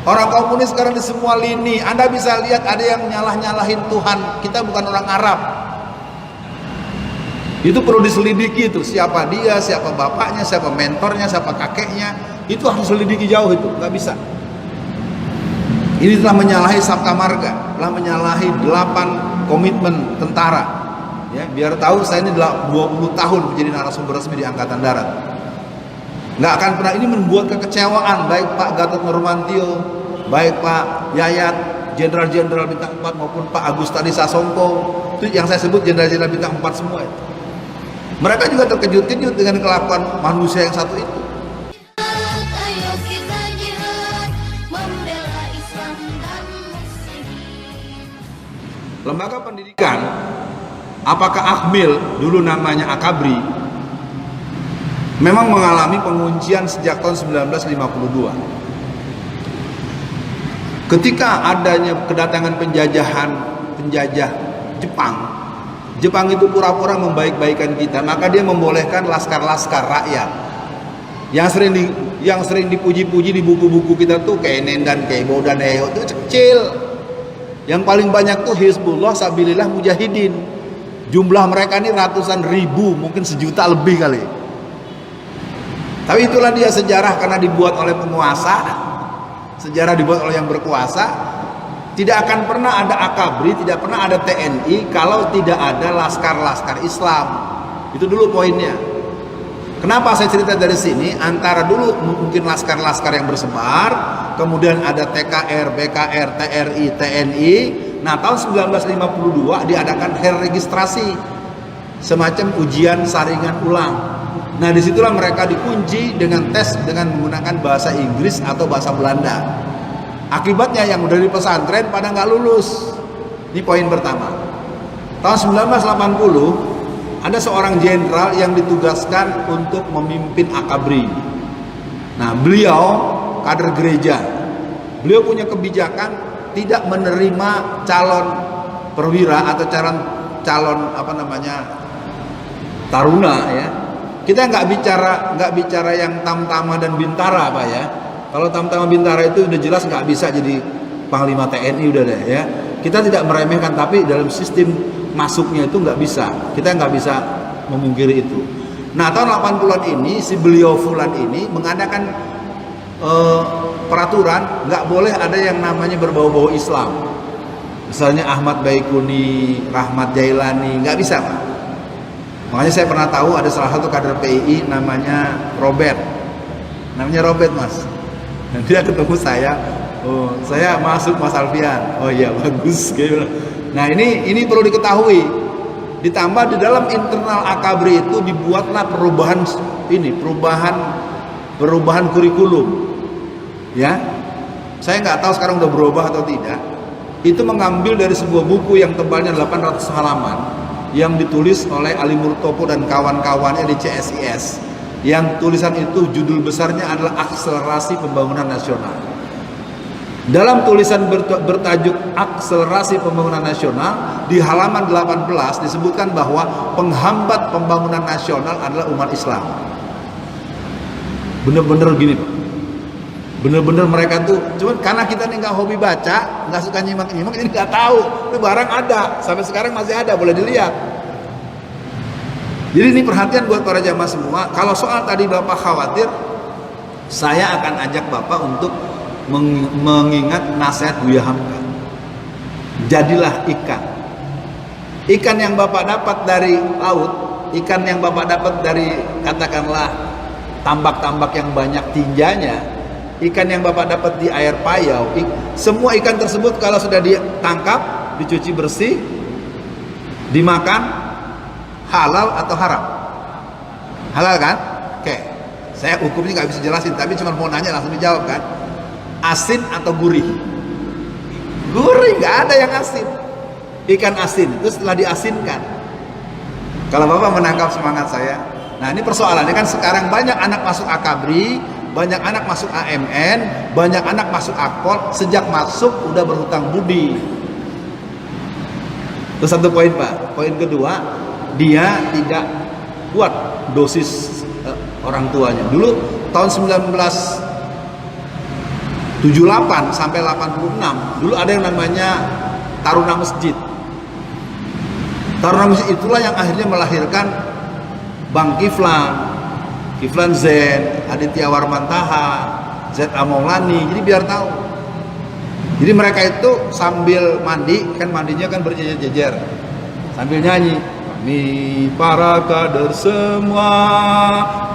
Orang komunis sekarang di semua lini, Anda bisa lihat ada yang nyalah-nyalahin Tuhan. Kita bukan orang Arab. Itu perlu diselidiki itu, siapa dia, siapa bapaknya, siapa mentornya, siapa kakeknya. Itu harus selidiki jauh itu, nggak bisa. Ini telah menyalahi Sabta Marga, telah menyalahi 8 komitmen tentara. Ya, biar tahu saya ini 20 tahun menjadi narasumber resmi di Angkatan Darat. Nggak akan pernah, ini membuat kekecewaan baik Pak Gatot Nurmantio, baik Pak Yayat, jenderal-jenderal bintang 4 maupun Pak Agustadi Sasongko. Itu yang saya sebut jenderal-jenderal bintang 4 semua itu. Mereka juga terkejut-kejut dengan kelakuan manusia yang satu itu. Ayo kita jihad membela Islam dan Muslimin. Lembaga pendidikan, apakah Akmil, dulu namanya Akabri, memang mengalami penguncian sejak tahun 1952. Ketika adanya kedatangan penjajah Jepang itu pura-pura membaik-baikan kita, maka dia membolehkan laskar-laskar rakyat yang sering dipuji-puji di buku-buku kita tuh Keinen dan Keibo dan Eho itu kecil. Yang paling banyak tuh Hizbullah Sabilillah Mujahidin. Jumlah mereka ini ratusan ribu, mungkin 1 juta lebih kali. Tapi itulah dia sejarah, karena dibuat oleh penguasa. Sejarah dibuat oleh yang berkuasa. Tidak akan pernah ada Akabri, tidak pernah ada TNI kalau tidak ada laskar-laskar Islam. Itu dulu poinnya. Kenapa saya cerita dari sini? Antara dulu mungkin laskar-laskar yang bersebar, kemudian ada TKR, BKR, TRI, TNI. Nah, tahun 1952 diadakan registrasi, semacam ujian saringan ulang. Nah, disitulah mereka dikunci dengan tes dengan menggunakan bahasa Inggris atau bahasa Belanda. Akibatnya yang udah di pesantren pada nggak lulus. Ini poin pertama. Tahun 1980 ada seorang jenderal yang ditugaskan untuk memimpin Akabri. Nah, beliau kader gereja. Beliau punya kebijakan tidak menerima calon perwira atau calon taruna ya. Kita nggak bicara yang tamtama dan bintara, Pak ya. Kalau tamtama bintara itu udah jelas nggak bisa jadi panglima TNI udah deh ya. Kita tidak meremehkan, tapi dalam sistem masuknya itu nggak bisa. Kita nggak bisa memungkiri itu. Nah, tahun 80-an ini si beliau Fulan ini mengadakan peraturan nggak boleh ada yang namanya berbau-bau Islam. Misalnya Ahmad Baikuni, Rahmat Jailani, nggak bisa, Pak. Makanya saya pernah tahu ada salah satu kader PII namanya Robert. Namanya Robert, Mas. Dan dia ketemu saya, oh saya masuk Mas Alfian, oh iya bagus gitu. Nah ini perlu diketahui. Ditambah di dalam internal Akabri itu dibuatlah perubahan kurikulum, ya. Saya nggak tahu sekarang udah berubah atau tidak. Itu mengambil dari sebuah buku yang tebalnya 800 halaman yang ditulis oleh Ali Murtopo dan kawan-kawannya di CSIS. Yang tulisan itu judul besarnya adalah Akselerasi Pembangunan Nasional. Dalam tulisan bertajuk Akselerasi Pembangunan Nasional di halaman 18 disebutkan bahwa penghambat pembangunan nasional adalah umat Islam. Bener-bener gini, Pak. Bener-bener mereka tuh cuman karena kita nih nggak hobi baca, nggak suka nyimak-nyimak, jadi nggak tahu. Itu barang ada, sampai sekarang masih ada, boleh dilihat. Jadi ini perhatian buat para jamaah semua. Kalau soal tadi Bapak khawatir, saya akan ajak Bapak untuk mengingat nasihat Buya Hamka. Jadilah ikan. Ikan yang Bapak dapat dari laut, ikan yang Bapak dapat dari katakanlah tambak-tambak yang banyak tinjanya, ikan yang Bapak dapat di air payau, semua ikan tersebut kalau sudah ditangkap, dicuci bersih, dimakan, halal atau haram? Halal kan? Oke. Saya hukumnya nggak bisa jelasin, tapi cuma mau nanya langsung dijawab kan? Asin atau gurih? Gurih, nggak ada yang asin. Ikan asin itu setelah diasinkan. Kalau Bapak menangkap semangat saya. Nah ini persoalannya kan sekarang banyak anak masuk Akabri, banyak anak masuk AMN, banyak anak masuk Akpol, sejak masuk udah berhutang budi. Itu satu poin, Pak. Poin kedua, dia tidak kuat dosis orang tuanya. Dulu tahun 19 78 sampai 86 dulu ada yang namanya Taruna Masjid. Taruna Masjid itulah yang akhirnya melahirkan Bang Kiflan Zen, Aditya Warmantaha, Z.A. Maulani. Jadi biar tahu. Jadi mereka itu sambil mandi, kan mandinya kan berjejer-jejer, sambil nyanyi, kami para kader semua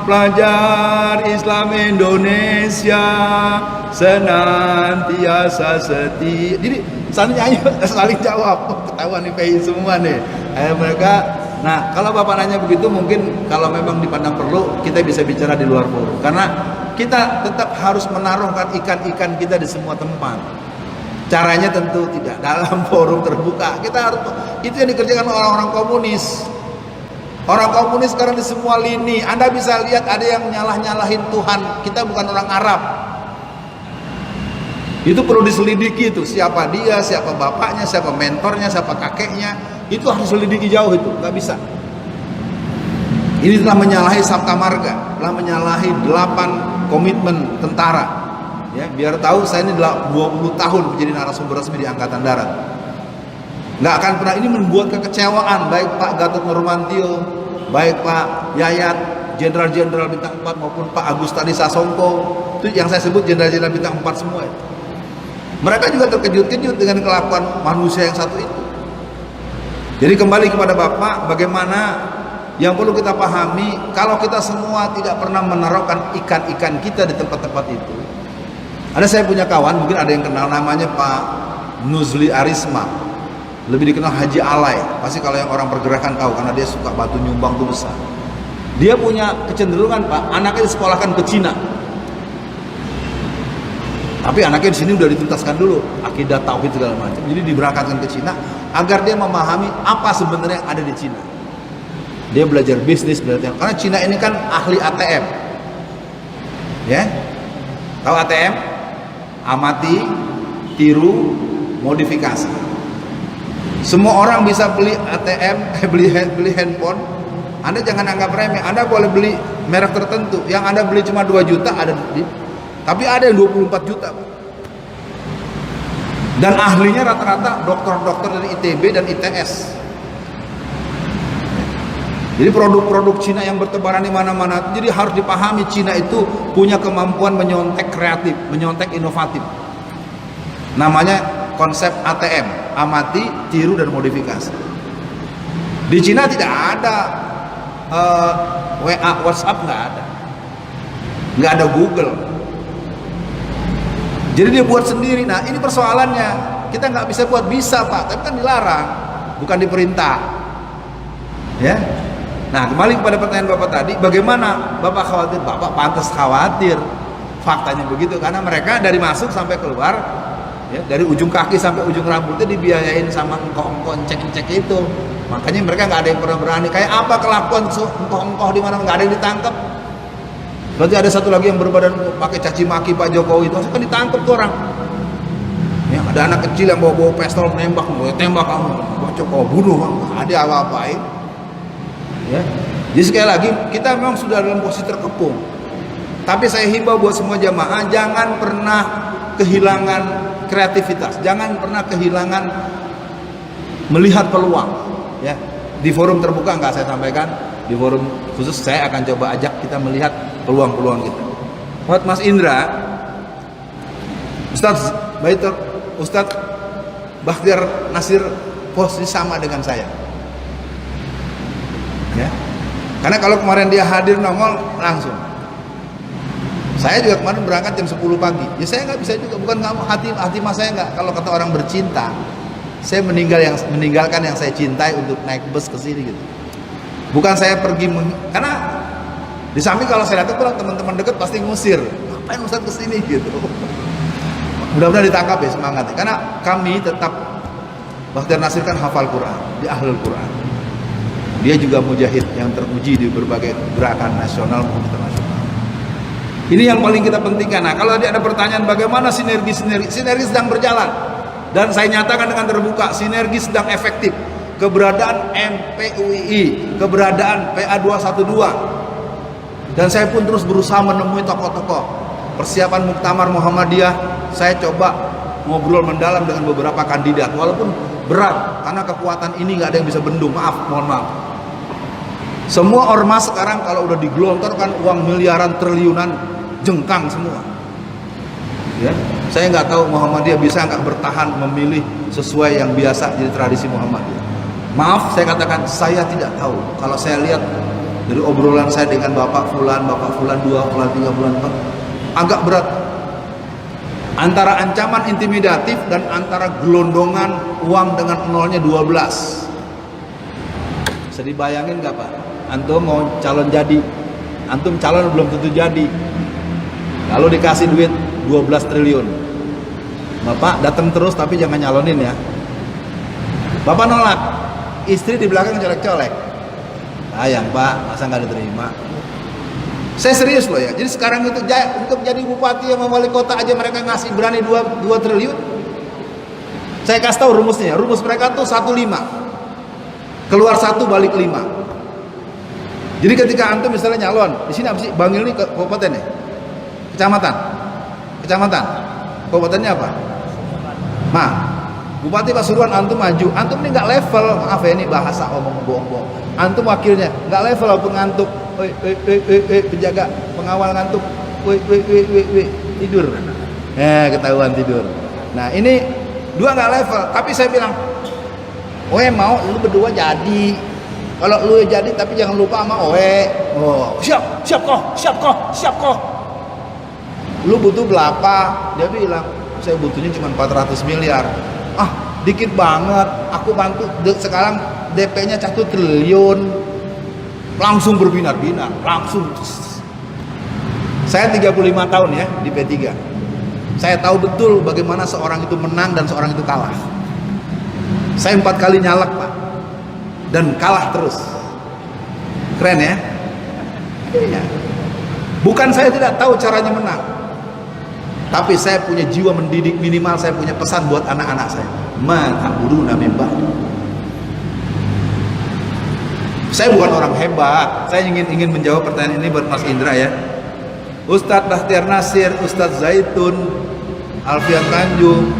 pelajar Islam Indonesia senantiasa setia. Jadi saling nyanyi, saling jawab. Ketahuan nih PI semua nih. Mereka. Nah, kalau Bapak nanya begitu, mungkin kalau memang dipandang perlu, kita bisa bicara di luar forum. Karena kita tetap harus menaruhkan ikan-ikan kita di semua tempat. Caranya tentu tidak dalam forum terbuka. Kita harus, itu yang dikerjakan orang-orang komunis. Orang komunis sekarang di semua lini. Anda bisa lihat ada yang nyalah-nyalahin Tuhan. Kita bukan orang Arab. Itu perlu diselidiki itu. Siapa dia, siapa bapaknya, siapa mentornya, siapa kakeknya. Itu harus diselidiki jauh itu. Nggak bisa. Ini telah menyalahi Sabta Marga. Telah menyalahi 8 komitmen tentara. Ya, biar tahu saya ini 20 tahun menjadi narasumber resmi di Angkatan Darat. Nggak akan pernah ini membuat kekecewaan baik Pak Gatot Nurmantio, baik Pak Yayat, jenderal-jenderal bintang 4 maupun Pak Agustadi Sasongko. Itu yang saya sebut jenderal-jenderal bintang 4 semua itu. Mereka juga terkejut-kejut dengan kelakuan manusia yang satu itu. Jadi kembali kepada Bapak, bagaimana yang perlu kita pahami, kalau kita semua tidak pernah menaruhkan ikan-ikan kita di tempat-tempat itu. Ada saya punya kawan, mungkin ada yang kenal namanya Pak Nuzli Arisma, lebih dikenal Haji Alay. Pasti kalau yang orang pergerakan tahu, karena dia suka batu nyumbang itu besar. Dia punya kecenderungan Pak, anaknya disekolahkan ke Cina. Tapi anaknya di sini udah dituntaskan dulu akidah tauhid segala macam. Jadi diberangkatkan ke Cina agar dia memahami apa sebenarnya yang ada di Cina. Dia belajar bisnis, karena Cina ini kan ahli ATM. Ya. Tahu ATM? Amati, tiru, modifikasi. Semua orang bisa beli ATM, beli handphone. Anda jangan anggap remeh. Anda boleh beli merek tertentu. Yang Anda beli cuma 2 juta ada tapi ada yang 24 juta. Dan ahlinya rata-rata dokter-dokter dari ITB dan ITS. Jadi produk-produk Cina yang bertebaran di mana-mana. Jadi harus dipahami Cina itu punya kemampuan menyontek kreatif, menyontek inovatif. Namanya konsep ATM, amati, tiru dan modifikasi. Di Cina tidak ada WA, WhatsApp nggak ada Google. Jadi dia buat sendiri. Nah ini persoalannya. Kita nggak bisa buat, bisa Pak, tapi kan dilarang, bukan diperintah. Ya. Nah kembali kepada pertanyaan Bapak tadi, bagaimana Bapak khawatir? Bapak pantas khawatir. Faktanya begitu, karena mereka dari masuk sampai keluar, ya, dari ujung kaki sampai ujung rambutnya dibiayain sama engkoh-engkoh cek itu. Makanya mereka nggak ada yang pernah berani. Kayak apa kelakuan engkoh-engkoh di mana nggak ada yang ditangkap. Berarti ada satu lagi yang berbadan pakai caci maki Pak Jokowi itu, kan ditangkap tuh orang. Ya, ada anak kecil yang bawa pistol tembak kamu, Jokowi bunuh, ada apa-apain. Ya. Jadi sekali lagi kita memang sudah dalam posisi terkepung. Tapi saya himbau buat semua jamaah, jangan pernah kehilangan kreativitas, jangan pernah kehilangan melihat peluang. Ya, di forum terbuka nggak saya sampaikan, di forum khusus saya akan coba ajak kita melihat peluang-peluang kita. Buat Mas Indra, Ustadz Bakhtiar Nasir posisi sama dengan saya. Ya, karena kalau kemarin dia hadir nongol langsung. Saya juga kemarin berangkat jam 10 pagi. Ya saya nggak bisa juga, bukan kamu hati mas saya nggak. Kalau kata orang bercinta, saya meninggalkan yang saya cintai untuk naik bus ke sini gitu. Bukan saya pergi karena di samping kalau saya datang pulang teman-teman dekat pasti ngusir. Ngapain Ustadz kesini gitu. Mudah-mudahan ditangkap ya semangatnya. Karena kami tetap, Bakhtiar Nasir kan hafal Quran, di Ahlul Quran. Dia juga mujahid yang teruji di berbagai gerakan nasional maupun internasional. Ini yang paling kita pentingkan. Nah, kalau ada pertanyaan bagaimana sinergi sedang berjalan. Dan saya nyatakan dengan terbuka, sinergi sedang efektif. Keberadaan MPUII, keberadaan PA212. Dan saya pun terus berusaha menemui tokoh-tokoh persiapan Muktamar Muhammadiyah, saya coba ngobrol mendalam dengan beberapa kandidat, walaupun berat karena kekuatan ini nggak ada yang bisa bendung. Mohon maaf. Semua ormas sekarang kalau udah digelontorkan uang miliaran triliunan, jengkang semua. Ya, saya nggak tahu Muhammadiyah bisa nggak bertahan memilih sesuai yang biasa jadi tradisi Muhammadiyah. Maaf, saya katakan saya tidak tahu. Kalau saya lihat dari obrolan saya dengan Bapak Fulan 2, Fulan 3, Fulan 4, agak berat. Antara ancaman intimidatif dan antara gelondongan uang dengan nolnya 12. Bisa dibayangin nggak Pak? Antum mau calon jadi, antum calon belum tentu jadi. Lalu dikasih duit 12 triliun. Bapak datang terus tapi jangan nyalonin ya. Bapak nolak, istri di belakang colek-colek. Sayang Pak, masa nggak diterima? Saya serius loh ya. Jadi sekarang itu untuk jadi bupati sama wali kota aja mereka ngasih berani 2 triliun. Saya kasih tahu rumusnya. Rumus mereka tuh 15. Keluar 1 balik 5. Jadi ketika antum misalnya nyalon, di sini apa sih? Bangil ini kabupaten ya? Kecamatan. Kabupatennya apa? Nah, Bupati Pasuruan antum maju, antum ini nggak level, maaf ya ini bahasa omong bohong. Antum wakilnya nggak level walaupun ngantuk. Penjaga pengawal ngantuk, tidur. Ketahuan tidur. Nah ini 2 nggak level, tapi saya bilang, mau lu berdua jadi. Kalau lu jadi tapi jangan lupa sama siap kok. Lu butuh berapa? Dia bilang, saya butuhnya cuma 400 miliar. Dikit banget. Aku bantu sekarang DP-nya 1 triliun. Langsung berbinar-binar, langsung. Saya 35 tahun ya di P3. Saya tahu betul bagaimana seorang itu menang dan seorang itu kalah. Saya 4 kali nyalek Pak, dan kalah terus. Keren ya? Iya. Bukan saya tidak tahu caranya menang, tapi saya punya jiwa mendidik. Minimal saya punya pesan buat anak-anak saya. Man ta'buduna min ba'di. Saya bukan orang hebat. Saya ingin menjawab pertanyaan ini buat Mas Indra ya. Ustadz Bahtiar Nasir, Ustadz Zaitun, Alfian Tanjung,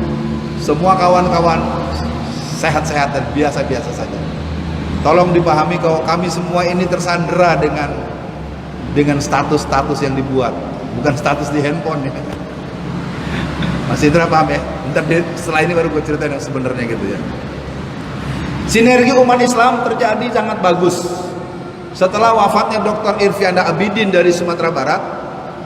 semua kawan-kawan sehat-sehat dan biasa-biasa saja. Tolong dipahami kalau kami semua ini tersandera dengan status-status yang dibuat, bukan status di handphone ya. Mas Indra paham ya? Ntar setelah ini baru gue ceritain yang sebenarnya gitu ya. Sinergi umat Islam terjadi sangat bagus. Setelah wafatnya Dr. Irfianda Abidin dari Sumatera Barat,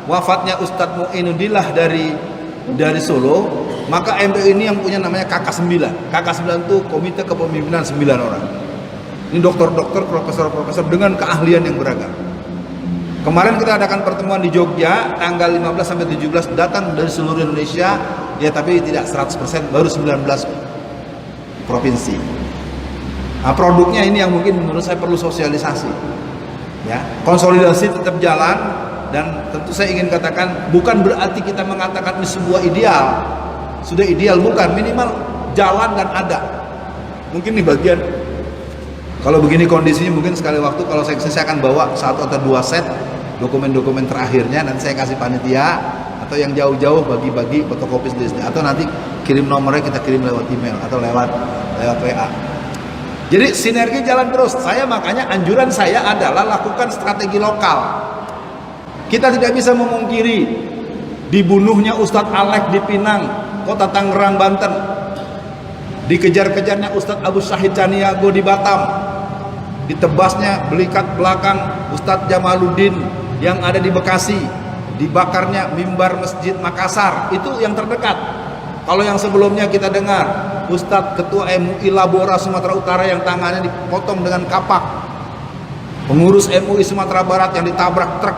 wafatnya Ustadz Mu'inuddillah dari Solo, maka MPU ini yang punya namanya KK9. KK9 itu Komite Kepemimpinan 9 orang. Ini dokter-dokter, profesor-profesor dengan keahlian yang beragam. Kemarin kita adakan pertemuan di Jogja tanggal 15 sampai 17, datang dari seluruh Indonesia, ya tapi tidak 100%, baru 19 provinsi. Nah, produknya ini yang mungkin menurut saya perlu sosialisasi. Ya, konsolidasi tetap jalan, dan tentu saya ingin katakan bukan berarti kita mengatakan ini sebuah ideal. Sudah ideal bukan, minimal jalan dan ada. Mungkin di bagian kalau begini kondisinya mungkin sekali waktu kalau saya akan bawa 1 atau 2 set dokumen-dokumen terakhirnya, dan saya kasih panitia atau yang jauh-jauh bagi-bagi fotokopi sendiri, atau nanti kirim nomornya, kita kirim lewat email atau lewat WA. Jadi sinergi jalan terus. Makanya anjuran saya adalah lakukan strategi lokal. Kita tidak bisa memungkiri dibunuhnya Ustadz Alek di Pinang, kota Tangerang, Banten. Dikejar-kejarnya Ustadz Abu Syahid Caniago di Batam. Ditebasnya belikat belakang Ustadz Jamaluddin yang ada di Bekasi. Dibakarnya mimbar Masjid Makassar. Itu yang terdekat. Kalau yang sebelumnya kita dengar Ustadz Ketua MUI Labora Sumatera Utara yang tangannya dipotong dengan kapak, pengurus MUI Sumatera Barat yang ditabrak truk.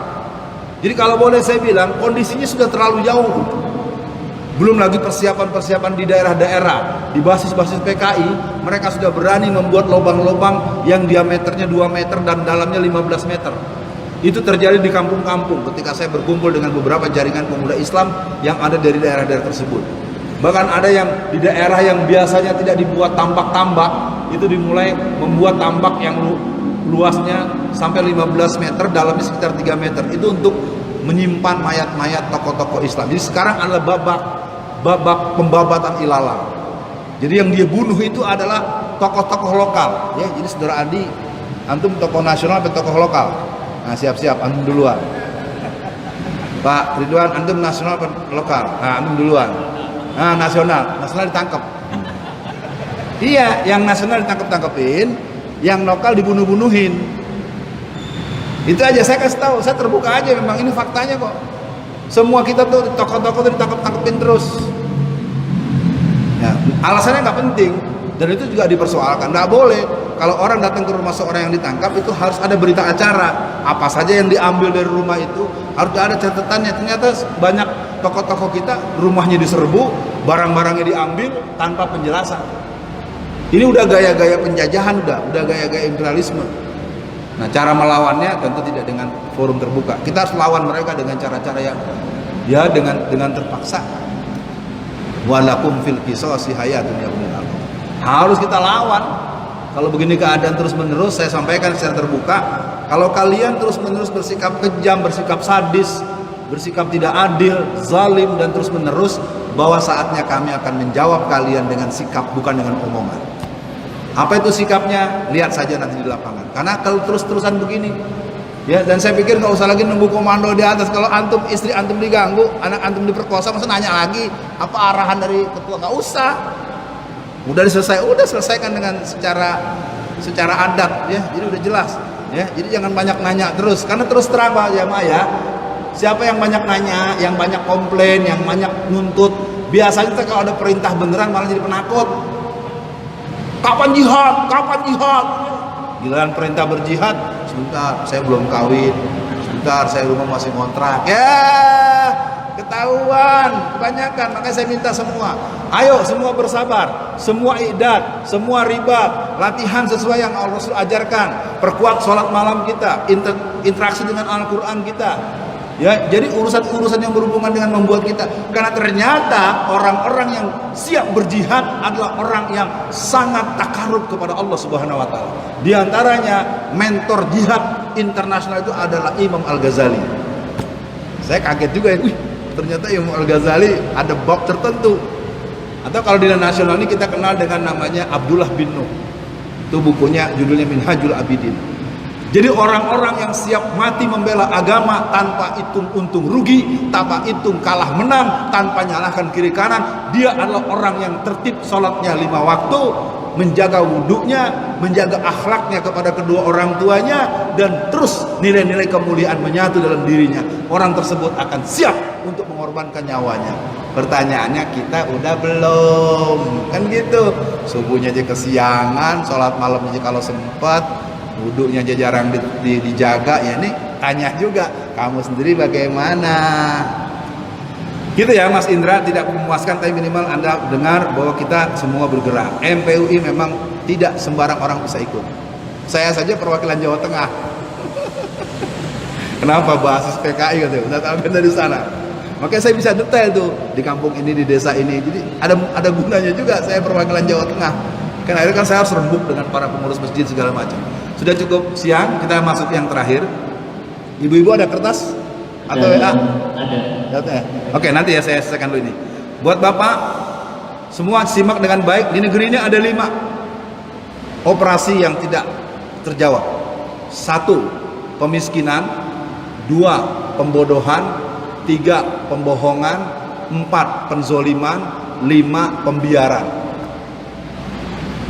Jadi kalau boleh saya bilang kondisinya sudah terlalu jauh. Belum lagi persiapan-persiapan di daerah-daerah, di basis-basis PKI, mereka sudah berani membuat lubang-lubang yang diameternya 2 meter dan dalamnya 15 meter. Itu terjadi di kampung-kampung ketika saya berkumpul dengan beberapa jaringan pemuda Islam yang ada dari daerah-daerah tersebut. Bahkan ada yang di daerah yang biasanya tidak dibuat tambak-tambak, itu dimulai membuat tambak yang luasnya sampai 15 meter, dalamnya sekitar 3 meter. Itu untuk menyimpan mayat-mayat tokoh-tokoh Islam. Jadi sekarang adalah babak pembabatan ilalang. Jadi yang dia bunuh itu adalah tokoh-tokoh lokal. Ya, jadi saudara Adi, antum tokoh nasional atau tokoh lokal? Nah, siap-siap, antum duluan. Pak Ridwan, antum nasional atau lokal? Nah, antum duluan. Nah, nasional ditangkap. Iya, yang nasional ditangkap-tangkepin, yang lokal dibunuh-bunuhin. Itu aja saya kasih tahu, saya terbuka aja, memang ini faktanya kok. Semua kita tuh tokoh-tokoh tuh ditangkap-tangkepin terus. Ya, alasannya nggak penting dan itu juga dipersoalkan. Nggak boleh kalau orang datang ke rumah seorang yang ditangkap itu harus ada berita acara. Apa saja yang diambil dari rumah itu harus ada catatannya. Ternyata banyak tokoh-tokoh kita rumahnya diserbu, barang-barangnya diambil tanpa penjelasan. Ini udah gaya-gaya penjajahan, udah gaya-gaya imperialisme. Nah, cara melawannya tentu tidak dengan forum terbuka. Kita harus lawan mereka dengan cara-cara yang ya dengan terpaksa. Walakum fil qisasi hayatun ya ulil albab. Harus kita lawan. Kalau begini keadaan terus-menerus, saya sampaikan secara terbuka, kalau kalian terus-menerus bersikap kejam, bersikap sadis, bersikap tidak adil, zalim dan terus-menerus, bahwa saatnya kami akan menjawab kalian dengan sikap bukan dengan omongan. Apa itu sikapnya? Lihat saja nanti di lapangan. Karena kalau terus-terusan begini, ya, dan saya pikir nggak usah lagi nunggu komando di atas. Kalau antum istri antum diganggu, anak antum diperkosa, masa nanya lagi apa arahan dari ketua? Nggak usah. Udah selesaikan dengan secara adat, ya. Jadi udah jelas, ya. Jadi jangan banyak nanya terus. Karena terus terang Pak Jamaah ya, siapa yang banyak nanya, yang banyak komplain, yang banyak nuntut, biasanya kalau ada perintah beneran malah jadi penakut. Kapan jihad? Kapan jihad? Giliran perintah berjihad, sebentar saya belum kawin, sebentar saya rumah masih kontrak. Ya, ketahuan kebanyakan. Makanya saya minta semua, ayo semua bersabar, semua idat, semua ribat, latihan sesuai yang Allah Rasul ajarkan, perkuat sholat malam kita, interaksi dengan Al-Quran kita. Ya, jadi urusan-urusan yang berhubungan dengan membuat kita, karena ternyata orang-orang yang siap berjihad adalah orang yang sangat takarub kepada Allah Subhanahu wa taala. Di antaranya mentor jihad internasional itu adalah Imam Al-Ghazali. Saya kaget juga ya, ternyata Imam Al-Ghazali ada bab tertentu. Atau kalau di nasional ini kita kenal dengan namanya Abdullah bin Nuh. Itu bukunya judulnya Minhajul Abidin. Jadi orang-orang yang siap mati membela agama tanpa hitung untung rugi, tanpa hitung kalah menang, tanpa nyalahkan kiri kanan, dia adalah orang yang tertib sholatnya 5 waktu, menjaga wudhunya, menjaga akhlaknya kepada kedua orang tuanya, dan terus nilai-nilai kemuliaan menyatu dalam dirinya. Orang tersebut akan siap untuk mengorbankan nyawanya. Pertanyaannya, kita udah belum? Kan gitu. Subuhnya aja kesiangan, sholat malamnya aja kalau sempat, wudhunya aja jarang dijaga. Ya nih, tanya juga, kamu sendiri bagaimana? Gitu ya Mas Indra, tidak memuaskan, tapi minimal Anda dengar bahwa kita semua bergerak. MPUI memang tidak sembarang orang bisa ikut. Saya saja perwakilan Jawa Tengah. Kenapa basis PKI gitu? Udah tahu dari sana. Makanya saya bisa detail tuh di kampung ini, di desa ini. Jadi ada gunanya juga saya perwakilan Jawa Tengah. Kan akhirnya kan saya harus rembuk dengan para pengurus masjid segala macam. Sudah cukup siang, kita masuk yang terakhir. Ibu-ibu ada kertas atau WA? Ada. Oke, nanti ya saya selesaikan dulu ini. Buat Bapak semua simak dengan baik. Di negeri ini ada 5 operasi yang tidak terjawab. 1, pemiskinan. 2, pembodohan. 3, pembohongan. 4, penzoliman. 5, pembiaran.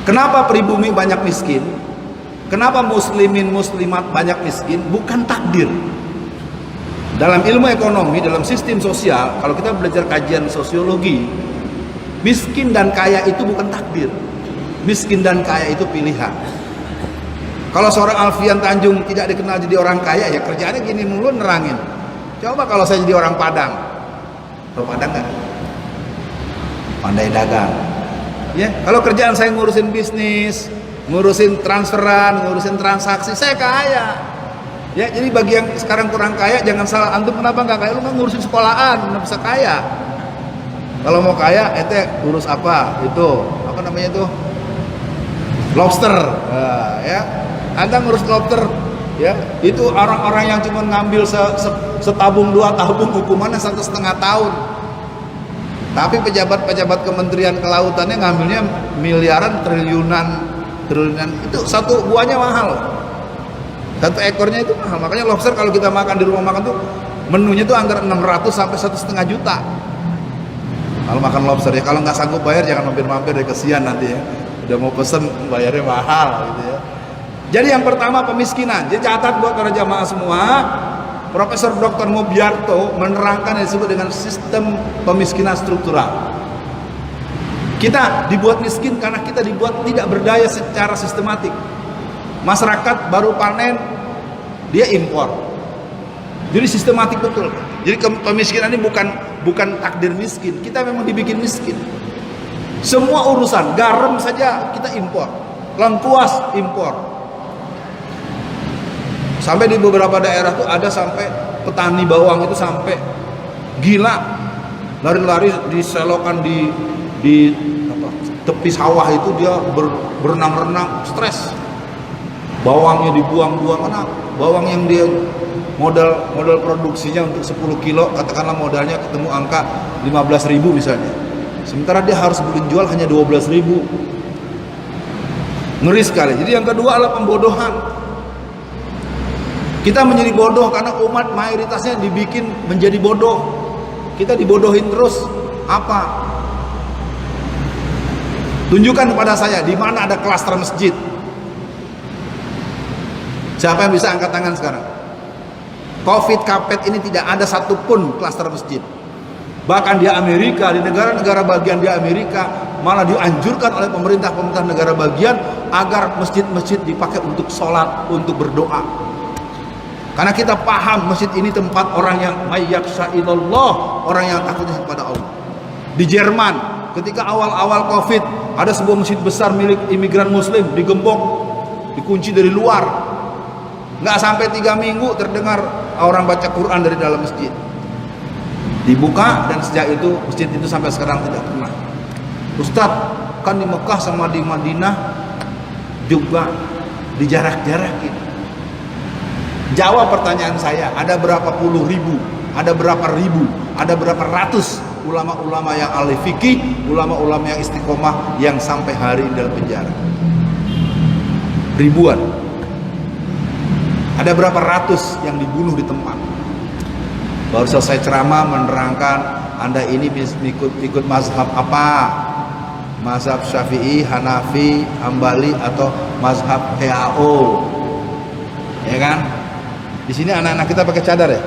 Kenapa pribumi banyak miskin? Kenapa muslimin muslimat banyak miskin? Bukan takdir. Dalam ilmu ekonomi, dalam sistem sosial, kalau kita belajar kajian sosiologi, miskin dan kaya itu bukan takdir. Miskin dan kaya itu pilihan. Kalau seorang Alfian Tanjung tidak dikenal jadi orang kaya, ya kerjaannya gini mulu nerangin. Coba kalau saya jadi orang Padang. Tahu Padang nggak? Pandai dagang. Ya, kalau kerjaan saya ngurusin bisnis, ngurusin transferan, ngurusin transaksi, saya kaya. Ya, jadi bagi yang sekarang kurang kaya, jangan salah, antum kenapa nggak kaya? Lu nggak ngurusin sekolahan, nggak bisa kaya. Kalau mau kaya, ente urus apa? Itu apa namanya itu? Lobster, ya. Anda ngurus Ya, itu orang-orang yang cuma ngambil setabung 2 tabung hukumannya 1,5 tahun. Tapi pejabat-pejabat Kementerian Kelautannya ngambilnya miliaran, triliunan itu satu buahnya mahal. Satu ekornya itu mahal. Makanya lobster kalau kita makan di rumah makan tuh menunya tuh antara 600 sampai 1,5 juta. Kalau makan lobster ya, kalau nggak sanggup bayar jangan mampir-mampir deh, kesian nanti ya. Udah mau pesen bayarnya mahal gitu ya. Jadi yang pertama pemiskinan. Jadi catat buat para jamaah semua, Profesor Dr. Mobiarto menerangkan yang disebut dengan sistem pemiskinan struktural. Kita dibuat miskin karena kita dibuat tidak berdaya secara sistematik. Masyarakat baru panen, dia impor. Jadi sistematik betul. Jadi pemiskinan ini bukan takdir miskin, kita memang dibikin miskin. Semua urusan, garam saja kita impor, lengkuas impor. Sampai di beberapa daerah tuh ada sampai petani bawang itu sampai gila, lari-lari diselokan di tepi sawah itu, dia berenang-renang, stres. Bawangnya dibuang-buang, karena bawang yang dia modal produksinya untuk 10 kilo, katakanlah modalnya ketemu angka 15.000 misalnya, sementara dia harus jual hanya 12.000. Ngeri sekali. Jadi yang kedua adalah pembodohan. Kita menjadi bodoh karena umat mayoritasnya dibikin menjadi bodoh. Kita dibodohin terus. Apa? Tunjukkan kepada saya di mana ada klaster masjid. Siapa yang bisa angkat tangan sekarang? Covid kapet ini tidak ada satupun klaster masjid. Bahkan di Amerika, di negara-negara bagian di Amerika, malah dianjurkan oleh pemerintah negara bagian agar masjid-masjid dipakai untuk sholat, untuk berdoa. Karena kita paham masjid ini tempat orang yang mayyakshaillallah, orang yang takutnya kepada Allah. Di Jerman, ketika awal-awal Covid, ada sebuah masjid besar milik imigran muslim digembok, dikunci dari luar. Nggak sampai 3 minggu terdengar orang baca Quran dari dalam masjid. Dibuka, dan sejak itu masjid itu sampai sekarang tidak pernah. Ustadz, kan di Mekah sama di Madinah juga dijarak-jarakin. Jawab pertanyaan saya, ada berapa puluh ribu, ada berapa ribu, ada berapa ratus ulama-ulama yang ahli fikih, ulama-ulama yang istiqomah yang sampai hari ini dalam penjara? Ribuan. Ada berapa ratus yang dibunuh di tempat? Baru selesai ceramah menerangkan, Anda ini ikut mazhab apa? Mazhab Syafi'i, Hanafi, Hambali, atau mazhab PAO? Ya kan? Di sini anak-anak kita pakai cadar ya.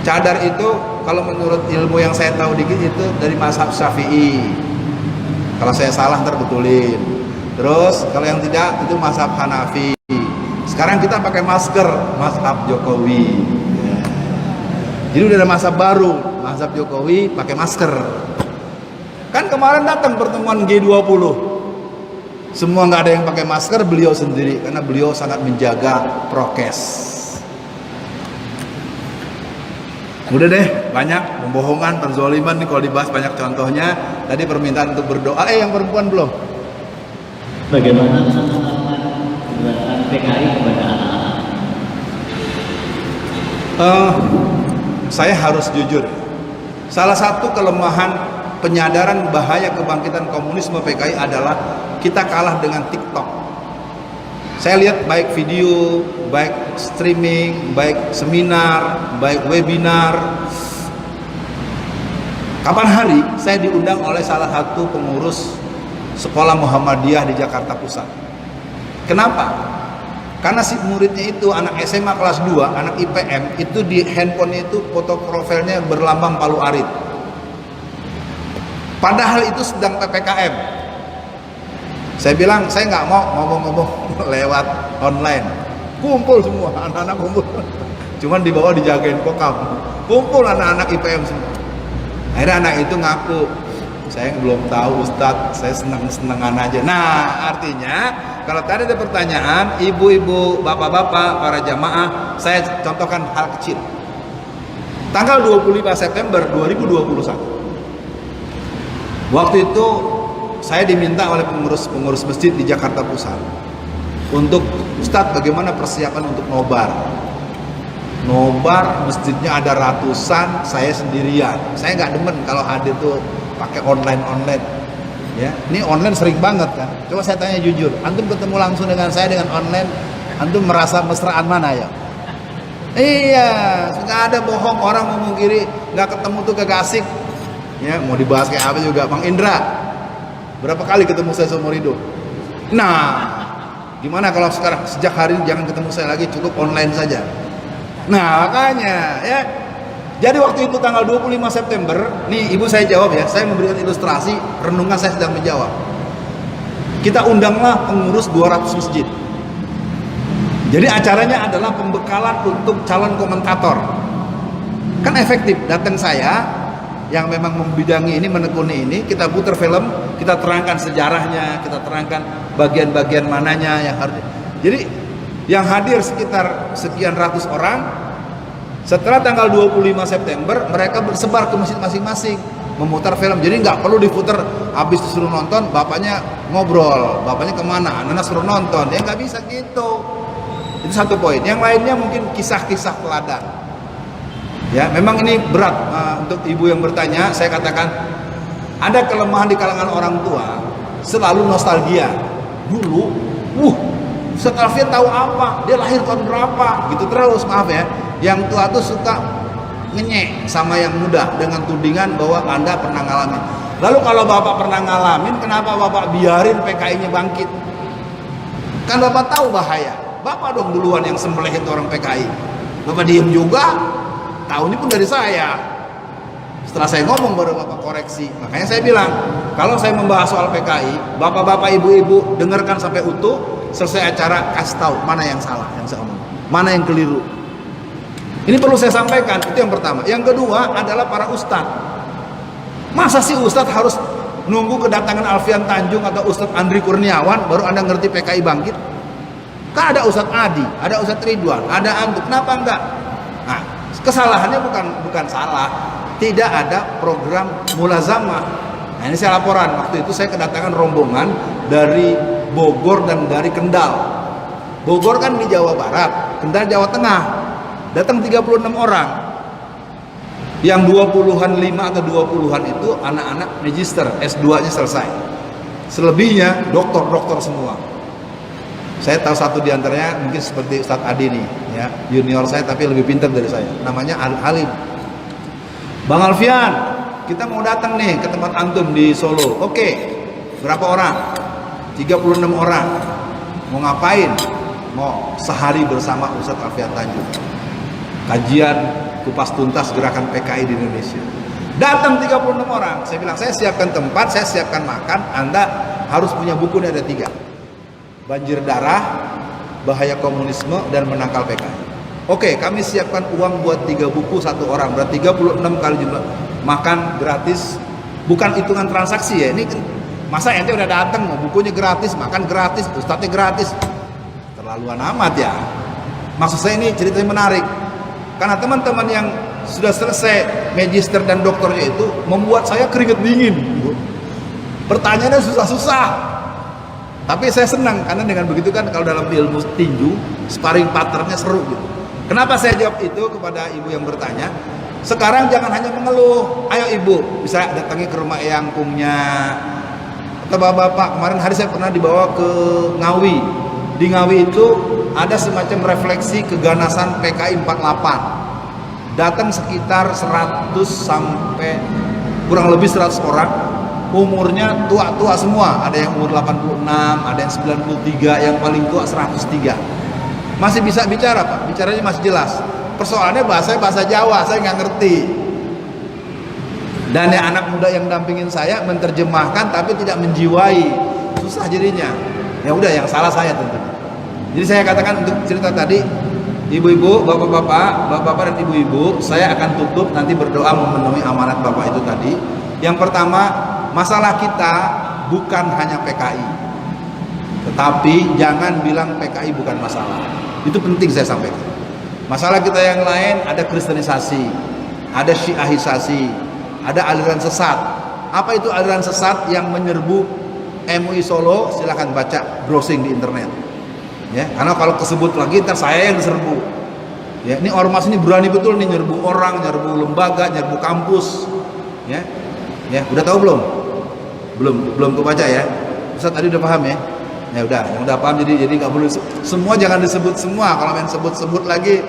Cadar itu kalau menurut ilmu yang saya tahu dikit itu dari mazhab Syafi'i. Kalau saya salah ntar betulin. Terus kalau yang tidak itu mazhab Hanafi. Sekarang kita pakai masker, mazhab Jokowi. Ya. Jadi udah ada mazhab baru, mazhab Jokowi pakai masker. Kan kemarin datang pertemuan G20. Semua nggak ada yang pakai masker, beliau sendiri, karena beliau sangat menjaga prokes. Udah deh, banyak pembohongan, perzoliman nih kalau dibahas banyak contohnya. Tadi permintaan untuk berdoa, yang perempuan belum. Bagaimana penggunaan PKI kepada anak-anak? Saya harus jujur, salah satu kelemahan penyadaran bahaya kebangkitan komunisme PKI adalah kita kalah dengan TikTok. Saya lihat baik video, baik streaming, baik seminar, baik webinar. Kapan hari saya diundang oleh salah satu pengurus sekolah Muhammadiyah di Jakarta Pusat. Kenapa? Karena si muridnya itu anak SMA kelas 2, anak IPM, itu di handphone itu foto profilnya berlambang Palu Arit. Padahal itu sedang PPKM. Saya bilang, saya nggak mau ngomong-ngomong lewat online. Kumpul semua, anak-anak kumpul. Cuman di bawah dijagain kokam. Kumpul anak-anak IPM semua. Akhirnya anak itu ngaku, saya belum tahu Ustadz, saya seneng-senengan aja. Nah, artinya kalau tadi ada pertanyaan, ibu-ibu, bapak-bapak, para jamaah, saya contohkan hal kecil. Tanggal 25 September 2021. Waktu itu saya diminta oleh pengurus masjid di Jakarta Pusat. untuk Ustadz bagaimana persiapan untuk nobar. Nobar masjidnya ada ratusan, saya sendirian. Saya nggak demen kalau hadir tuh pakai online. Ya, ini online sering banget kan. Coba saya tanya jujur, antum ketemu langsung dengan saya dengan online, antum merasa mesraan mana ya? Iya, nggak ada bohong, orang ngomong kiri, nggak ketemu tuh kagak asik. Ya, mau dibahas kayak apa juga, Bang Indra. Berapa kali ketemu saya seumur hidup? Nah, gimana kalau sekarang sejak hari ini jangan ketemu saya lagi, cukup online saja. Nah, makanya ya. Jadi waktu itu tanggal 25 September, nih ibu saya jawab ya, saya memberikan ilustrasi, renungan saya sedang menjawab. Kita undanglah pengurus 200 masjid. Jadi acaranya adalah pembekalan untuk calon komentator. Kan efektif, datang saya yang memang membidangi ini, menekuni ini, kita putar film, kita terangkan sejarahnya, kita terangkan bagian-bagian mananya yang harus. Jadi yang hadir sekitar sekian ratus orang. Setelah tanggal 25 September mereka bersebar ke masjid masing-masing memutar film. Jadi nggak perlu diputar habis disuruh nonton bapaknya ngobrol, bapaknya kemana, anak suruh nonton, ya nggak bisa gitu. Itu satu poin. Yang lainnya mungkin kisah-kisah teladan. Ya, memang ini berat untuk ibu yang bertanya. Saya katakan ada kelemahan di kalangan orang tua, selalu nostalgia. Dulu, Ustaz Alfian tahu apa? Dia lahir tahun berapa? Gitu terus, maaf ya. Yang tua tuh suka ngenyek sama yang muda dengan tudingan bahwa Anda pernah ngalamin. Lalu kalau Bapak pernah ngalamin, kenapa Bapak biarin PKI-nya bangkit? Kan Bapak tahu bahaya. Bapak dong duluan yang sembelih itu orang PKI. Bapak diem juga. Tahunya pun dari saya. Setelah saya ngomong baru Bapak koreksi. Makanya saya bilang, kalau saya membahas soal PKI, Bapak-bapak, ibu-ibu dengarkan sampai utuh. Selesai acara kasih tahu mana yang salah yang saya omong, mana yang keliru. Ini perlu saya sampaikan, itu yang pertama. Yang kedua adalah para ustadz. Masa sih ustadz harus nunggu kedatangan Alfian Tanjung atau Ustadz Andri Kurniawan baru Anda ngerti PKI bangkit? Kan ada Ustadz Adi, ada Ustadz Ridwan, ada Antum, kenapa enggak? Nah, kesalahannya bukan salah, tidak ada program mulazamah. Nah, ini saya laporan, waktu itu saya kedatangan rombongan dari Bogor dan dari Kendal. Bogor kan di Jawa Barat, Kendal Jawa Tengah. Datang 36 orang. Yang 20-an 5 atau 20-an itu anak-anak magister, S2-nya selesai. Selebihnya doktor-doktor semua. Saya tahu satu di antaranya mungkin seperti Ustadz Adi nih, ya, junior saya tapi lebih pintar dari saya. Namanya Halim. Bang Alfian, kita mau datang nih ke tempat antum di Solo. Oke. Berapa orang? 36 orang. Mau ngapain? Mau sehari bersama Ustadz Alfian Tanjung. Kajian kupas tuntas gerakan PKI di Indonesia. Datang 36 orang. Saya bilang, saya siapkan tempat, saya siapkan makan. Anda harus punya buku, ini ada 3. Banjir darah, bahaya komunisme, dan menangkal PKI. Oke, kami siapkan uang buat 3 buku 1 orang. Berarti 36 kali jumlah. Makan gratis. Bukan hitungan transaksi ya. Ini masa ente udah datang, mau bukunya gratis, makan gratis, ustadznya gratis. Terlaluan amat ya. Maksud saya ini ceritanya menarik. Karena teman-teman yang sudah selesai magister dan doktornya itu membuat saya keringet dingin. Pertanyaannya susah-susah. Tapi saya senang karena dengan begitu kan kalau dalam ilmu tinju sparring partnernya seru gitu. Kenapa saya jawab itu kepada ibu yang bertanya? Sekarang jangan hanya mengeluh. Ayo ibu, bisa datangi ke rumah eyangkungnya atau bapak-bapak. Kemarin hari saya pernah dibawa ke Ngawi. Di Ngawi itu ada semacam refleksi keganasan PKI 48. Datang sekitar 100 sampai kurang lebih 100 orang. Umurnya tua-tua semua. Ada yang umur 86, ada yang 93, yang paling tua 103. Masih bisa bicara Pak, bicaranya masih jelas. Persoalannya bahasa Jawa, saya nggak ngerti. Dan yang anak muda yang dampingin saya menerjemahkan tapi tidak menjiwai. Susah jadinya. Ya udah, yang salah saya tentunya. Jadi saya katakan untuk cerita tadi, ibu-ibu, bapak-bapak dan ibu-ibu, saya akan tutup nanti berdoa memenuhi amanat bapak itu tadi. Yang pertama, masalah kita bukan hanya PKI. Tetapi jangan bilang PKI bukan masalah. Itu penting saya sampaikan. Masalah kita yang lain ada kristenisasi, ada syiahisasi, ada aliran sesat. Apa itu aliran sesat yang menyerbu MUI Solo? Silahkan baca, browsing di internet. Ya, karena kalau kesebut lagi ntar saya yang diserbu. Ya, ini ormas ini berani betul nih nyerbu orang, nyerbu lembaga, nyerbu kampus. Ya. Ya, udah tahu belum? Belum kebaca ya. Ustaz tadi udah paham ya? Ya udah, yang udah paham jadi nggak perlu semua, jangan disebut semua. Kalau main sebut lagi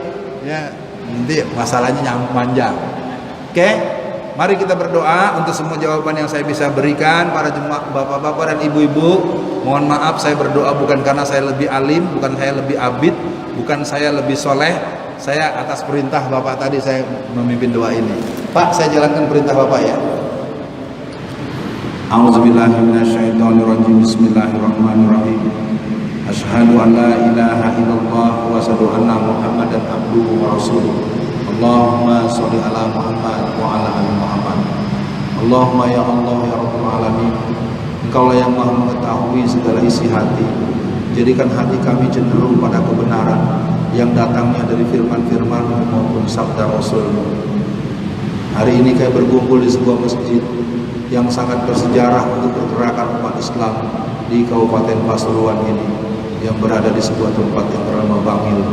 ya nanti masalahnya panjang. Oke? Mari kita berdoa untuk semua jawaban yang saya bisa berikan. Para jemaah bapak-bapak dan ibu-ibu, mohon maaf saya berdoa bukan karena saya lebih alim, bukan saya lebih abid, bukan saya lebih soleh. Saya atas perintah bapak tadi saya memimpin doa ini. Pak, saya jalankan perintah bapak ya. A'udzubillahi minasyaitonirrajim. Bismillahirrahmanirrahim. Asyhadu an la ilaha illallah wa asyhadu anna Muhammadan abduhu wa rasuluh. Allahumma sholli ala Muhammad wa ala ali Muhammad. Allahumma ya Allah ya Rabbul alamin. Engkaulah yang Maha mengetahui segala isi hati. Jadikan hati kami cenderung pada kebenaran yang datangnya dari firman-firman maupun sabda Rasul-Mu. Hari ini kami berkumpul di sebuah masjid yang sangat bersejarah untuk pergerakan umat Islam di Kabupaten Pasuruan ini, yang berada di sebuah tempat yang bernama Bangil.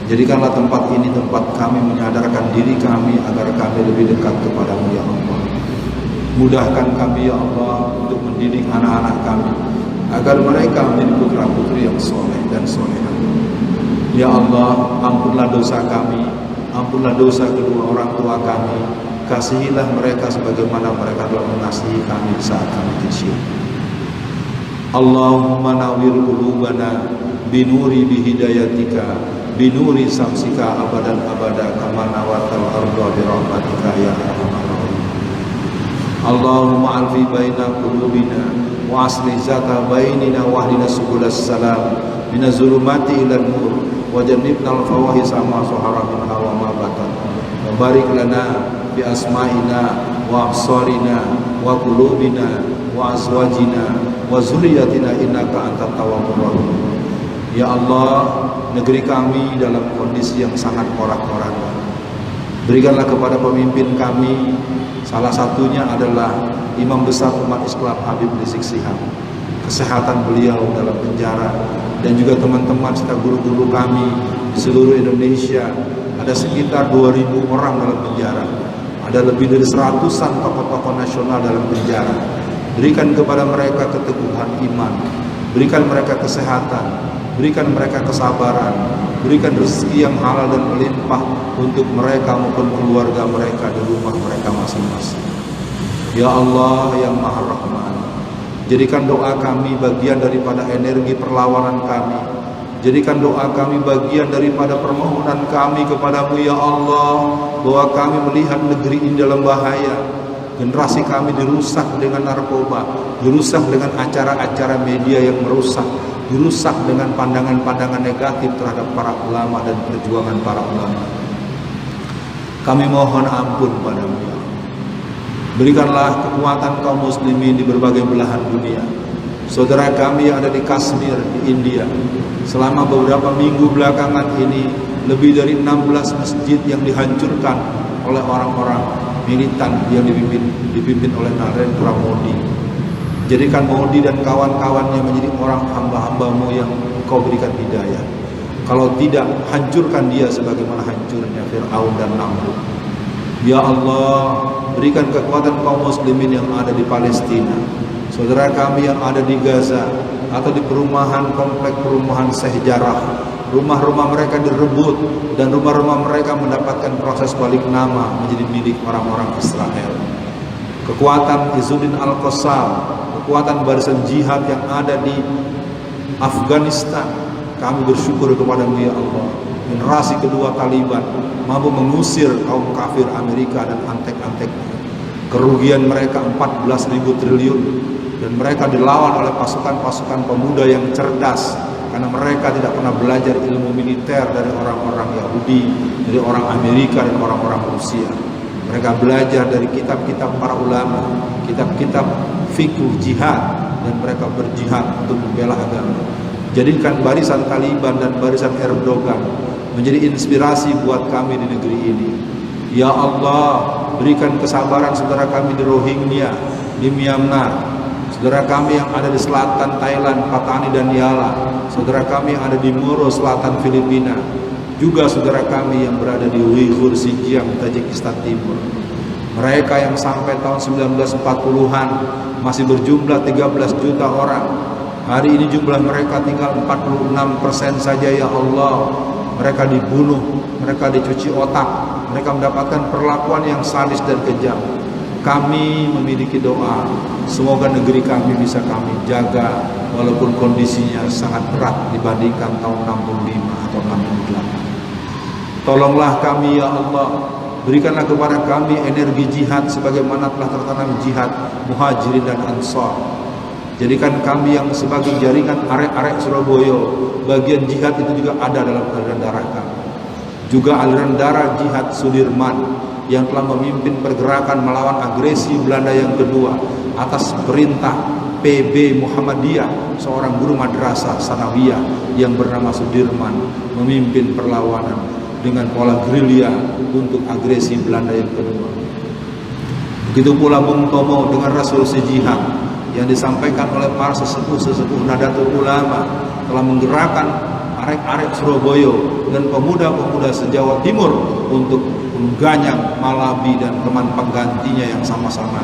Jadikanlah tempat ini tempat kami menyadarkan diri kami agar kami lebih dekat kepada-Mu ya Allah. Mudahkan kami ya Allah untuk mendidik anak-anak kami agar mereka menjadi putra-putri yang soleh dan solehah. Ya Allah, ampunlah dosa kami, ampunlah dosa kedua orang tua kami. Kasihilah mereka sebagaimana mereka telah mengasihi kami saat kami kecil. Allahumma nawwir qulubana binuri bihidayatika binuri samsika abadan abada kama nawatal arda bi rahmatika ya arhamar rahimin. Allahumma alfi baina qulubina wa aslih zata bainina wa hdina subulas salam minaz zulumati ilan nur wa jannibna al fawahisha ma zahara minha wa ma batan wa barik lana bi asma'ina wa absarina wa qulubina wa azwajina wa zurriyyatina innaka antat tawwabur rahim. Ya Allah, negeri kami dalam kondisi yang sangat porak-poranda. Berikanlah kepada pemimpin kami, salah satunya adalah Imam Besar Umat Islam Habib Rizik Syihab, kesehatan beliau dalam penjara, dan juga teman-teman serta guru-guru kami di seluruh Indonesia. Ada sekitar 2.000 orang dalam penjara. Ada lebih dari 100-an tokoh-tokoh nasional dalam penjara. Berikan kepada mereka keteguhan iman, berikan mereka kesehatan, berikan mereka kesabaran, berikan rezeki yang halal dan melimpah untuk mereka maupun keluarga mereka di rumah mereka masing-masing. Ya Allah yang Maha Rahman, jadikan doa kami bagian daripada energi perlawanan kami. Jadikan doa kami bagian daripada permohonan kami kepadamu ya Allah, bahwa kami melihat negeri ini dalam bahaya. Generasi kami dirusak dengan narkoba, dirusak dengan acara-acara media yang merusak, dirusak dengan pandangan-pandangan negatif terhadap para ulama dan perjuangan para ulama. Kami mohon ampun padamu ya Allah. Berikanlah kekuatan kaum muslimin di berbagai belahan dunia. Saudara kami yang ada di Kashmir, di India, selama beberapa minggu belakangan ini lebih dari 16 masjid yang dihancurkan oleh orang-orang militan yang dipimpin oleh Narendra Modi. Jadikan Modi dan kawan-kawannya menjadi orang hamba-hambamu yang Engkau berikan hidayah. Kalau tidak, hancurkan dia sebagaimana hancurnya Fir'aun dan Namrud. Ya Allah, berikan kekuatan kaum muslimin yang ada di Palestina, saudara kami yang ada di Gaza atau di perumahan, komplek perumahan Sheikh Jarrah. Rumah-rumah mereka direbut dan rumah-rumah mereka mendapatkan proses balik nama menjadi milik orang-orang Israel. Kekuatan Izzuddin Al-Qassam, kekuatan barisan jihad yang ada di Afghanistan, kami bersyukur kepadamu ya Allah. Generasi kedua Taliban mampu mengusir kaum kafir Amerika dan antek-anteknya. Kerugian mereka 14.000 triliun dan mereka dilawan oleh pasukan-pasukan pemuda yang cerdas, karena mereka tidak pernah belajar ilmu militer dari orang-orang Yahudi, dari orang Amerika dan orang-orang Rusia. Mereka belajar dari kitab-kitab para ulama, kitab-kitab fikih jihad, dan mereka berjihad untuk membela agama. Jadikan barisan Taliban dan barisan Erdogan menjadi inspirasi buat kami di negeri ini. Ya Allah, berikan kesabaran saudara kami di Rohingya, di Myanmar, saudara kami yang ada di selatan Thailand, Patani dan Yala, saudara kami yang ada di Moro, selatan Filipina, juga saudara kami yang berada di Uighur, Xinjiang, Tajikistan Timur. Mereka yang sampai tahun 1940-an masih berjumlah 13 juta orang. Hari ini jumlah mereka tinggal 46% saja ya Allah. Mereka dibunuh, mereka dicuci otak, mereka mendapatkan perlakuan yang sadis dan kejam. Kami memiliki doa, semoga negeri kami bisa kami jaga walaupun kondisinya sangat berat dibandingkan tahun 65 atau 68. Tolonglah kami ya Allah, berikanlah kepada kami energi jihad sebagaimana telah tertanam jihad Muhajirin dan Ansar. Jadikan kami yang sebagai jaringan arek-arek Surabaya, bagian jihad itu juga ada dalam aliran darah kami. Juga aliran darah jihad Sudirman yang telah memimpin pergerakan melawan agresi Belanda yang kedua atas perintah PB Muhammadiyah, seorang guru madrasah sanawiyah yang bernama Sudirman, memimpin perlawanan dengan pola gerilya untuk agresi Belanda yang kedua. Begitu pula Bung Tomo dengan resolusi jihad yang disampaikan oleh para sesepuh-sesepuh Nahdlatul Ulama telah menggerakkan arek-arek Surabaya dan pemuda-pemuda se-Jawa Timur untuk mengganyang Malabi dan teman penggantinya yang sama-sama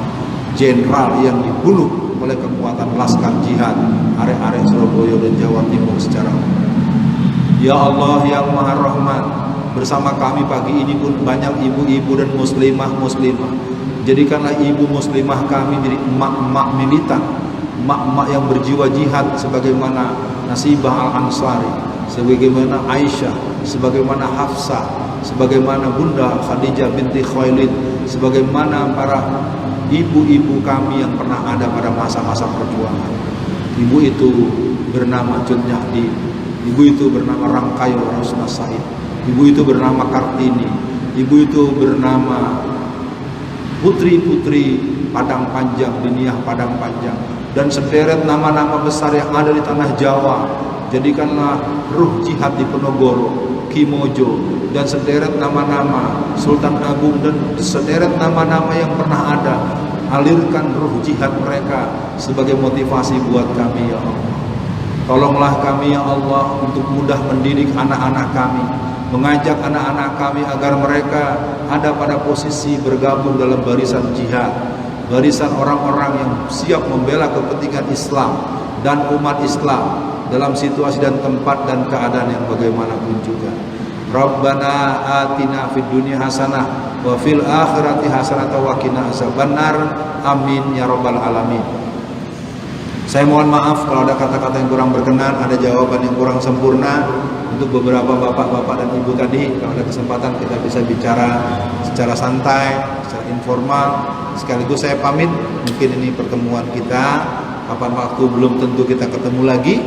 jenderal yang dibunuh oleh kekuatan laskar jihad arek-arek Surabaya dan Jawa Timur secara umum. Ya Allah yang Maha Rahman, bersama kami pagi ini pun banyak ibu-ibu dan muslimah-muslimah. Jadikanlah ibu muslimah kami jadi emak-emak militan, emak-emak yang berjiwa jihad sebagaimana Nasibah Al-Ansari, sebagaimana Aisyah, sebagaimana Hafsah, sebagaimana Bunda Khadijah binti Khuwailid, sebagaimana para ibu-ibu kami yang pernah ada pada masa-masa perjuangan. Ibu itu bernama Cut Nyahdi, ibu itu bernama Rangkayo Rasuna Said, ibu itu bernama Kartini, ibu itu bernama putri-putri Padang Panjang, Diniyah Padang Panjang, dan sederet nama-nama besar yang ada di tanah Jawa. Jadikanlah ruh jihad di Penogoro, Kimojo, dan sederet nama-nama Sultan Agung dan sederet nama-nama yang pernah ada. Alirkan ruh jihad mereka sebagai motivasi buat kami ya Allah. Tolonglah kami ya Allah untuk mudah mendidik anak-anak kami, mengajak anak-anak kami agar mereka ada pada posisi bergabung dalam barisan jihad, barisan orang-orang yang siap membela kepentingan Islam dan umat Islam dalam situasi dan tempat dan keadaan yang bagaimanapun juga. Rabbana atina fid dunya hasanah wa fil akhirati hasanah wa qina azabannar. Amin ya rabbal alamin. Saya mohon maaf kalau ada kata-kata yang kurang berkenan, ada jawaban yang kurang sempurna. Untuk beberapa bapak-bapak dan ibu tadi, kalau ada kesempatan kita bisa bicara secara santai, secara informal. Sekaligus saya pamit, mungkin ini pertemuan kita, kapan waktu belum tentu kita ketemu lagi.